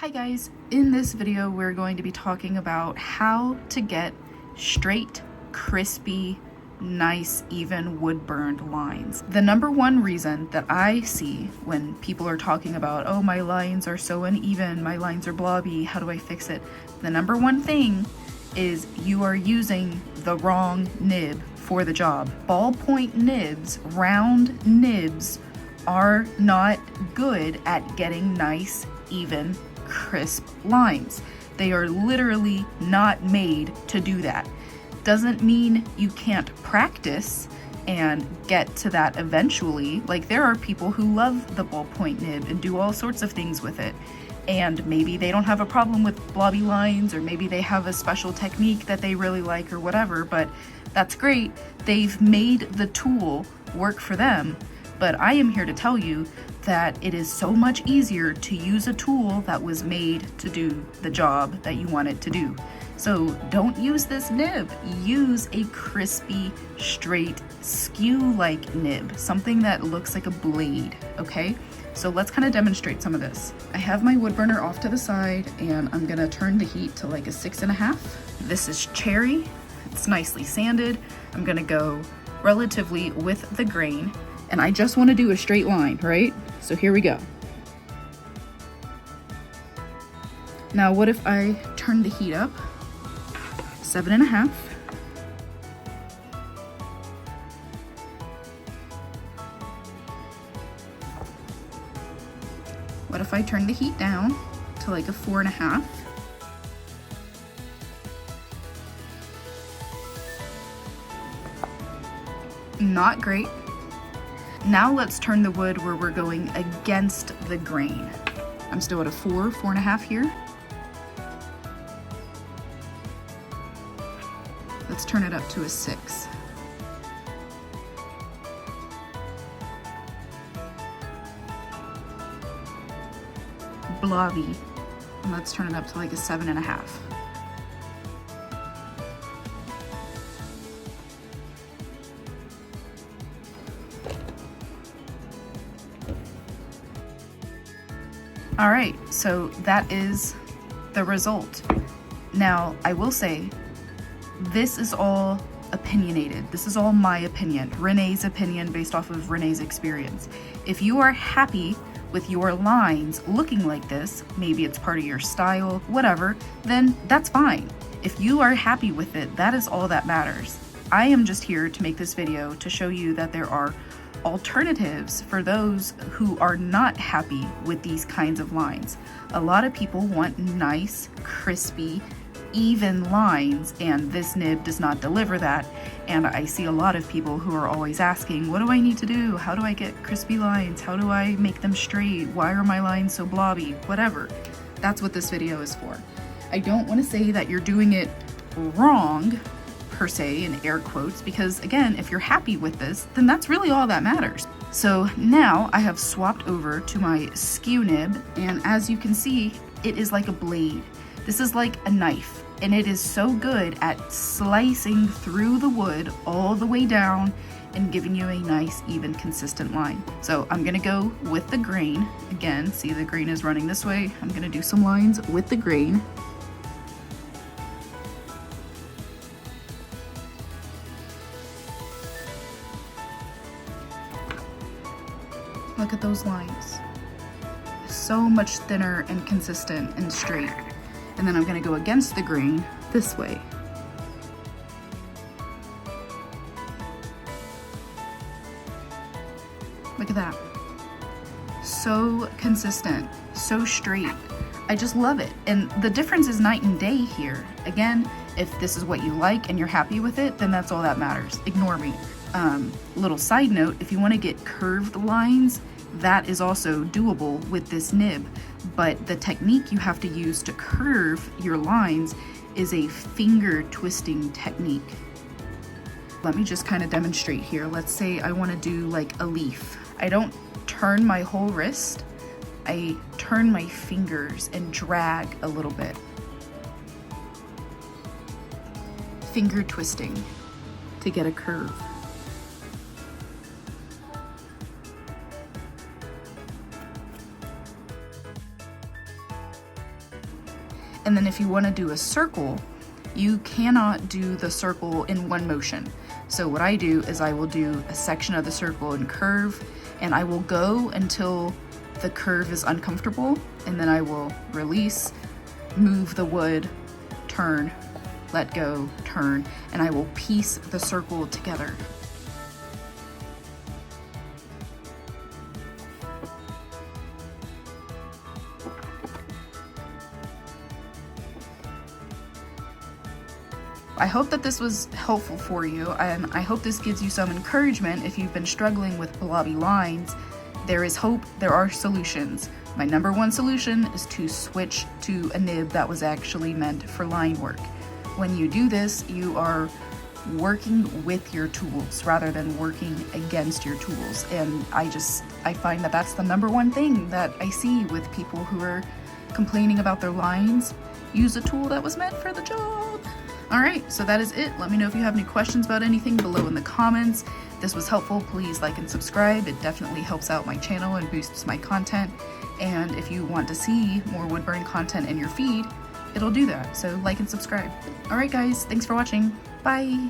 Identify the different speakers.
Speaker 1: Hi guys, in this video we're going to be talking about how to get straight, crispy, nice, even wood burned lines. The number one reason that I see when people are talking about, oh, my lines are so uneven, my lines are blobby, how do I fix it? The number one thing is you are using the wrong nib for the job. Ballpoint nibs, round nibs, are not good at getting nice, even, crisp lines. They are literally not made to do that. Doesn't mean you can't practice and get to that eventually. Like, there are people who love the ballpoint nib and do all sorts of things with it, and maybe they don't have a problem with blobby lines, or maybe they have a special technique that they really like or whatever, but that's great. They've made the tool work for them. But I am here to tell you that it is so much easier to use a tool that was made to do the job that you want it to do. So don't use this nib. Use a crispy, straight, skew-like nib, something that looks like a blade, okay? So let's kind of demonstrate some of this. I have my wood burner off to the side, and I'm gonna turn the heat to like a 6.5. This is cherry. It's nicely sanded. I'm gonna go relatively with the grain. And I just want to do a straight line, right? So here we go. Now, what if I turn the heat up? 7.5. What if I turn the heat down to like a 4.5? Not great. Now let's turn the wood where we're going against the grain. I'm still at a 4.5 here. Let's turn it up to a 6. Blobby. And let's turn it up to like a 7.5. All right, so that is the result. Now, I will say, this is all opinionated. This is all my opinion, Renee's opinion based off of Renee's experience. If you are happy with your lines looking like this, maybe it's part of your style, whatever, then that's fine. If you are happy with it, that is all that matters. I am just here to make this video to show you that there are alternatives for those who are not happy with these kinds of lines. A lot of people want nice, crispy, even lines, and this nib does not deliver that. And I see a lot of people who are always asking, what do I need to do? How do I get crispy lines? How do I make them straight? Why are my lines so blobby? Whatever. That's what this video is for. I don't want to say that you're doing it wrong, per se, in air quotes, because again, if you're happy with this, then that's really all that matters. So now I have swapped over to my skew nib, and as you can see, it is like a blade. This is like a knife, and it is so good at slicing through the wood all the way down and giving you a nice, even, consistent line. So I'm gonna go with the grain. Again, see, the grain is running this way. I'm gonna do some lines with the grain. Look at those lines. So much thinner and consistent and straight. And then I'm gonna go against the grain this way. Look at that. So consistent, so straight. I just love it. And the difference is night and day here. Again, if this is what you like and you're happy with it, then that's all that matters. Ignore me. Little side note, if you want to get curved lines, that is also doable with this nib, but the technique you have to use to curve your lines is a finger twisting technique. Let me just kind of demonstrate here. Let's say I want to do like a leaf. I don't turn my whole wrist, I turn my fingers and drag a little bit. Finger twisting to get a curve. And then if you want to do a circle, you cannot do the circle in one motion. So what I do is I will do a section of the circle and curve, and I will go until the curve is uncomfortable, and then I will release, move the wood, turn, let go, turn, and I will piece the circle together. I hope that this was helpful for you, and I hope this gives you some encouragement if you've been struggling with blobby lines. There is hope, there are solutions. My number one solution is to switch to a nib that was actually meant for line work. When you do this, you are working with your tools rather than working against your tools. And I find that that's the number one thing that I see with people who are complaining about their lines. Use a tool that was meant for the job. All right, so that is it. Let me know if you have any questions about anything below in the comments. If this was helpful, please like and subscribe. It definitely helps out my channel and boosts my content. And if you want to see more Woodburn content in your feed, it'll do that. So like and subscribe. All right, guys, thanks for watching. Bye.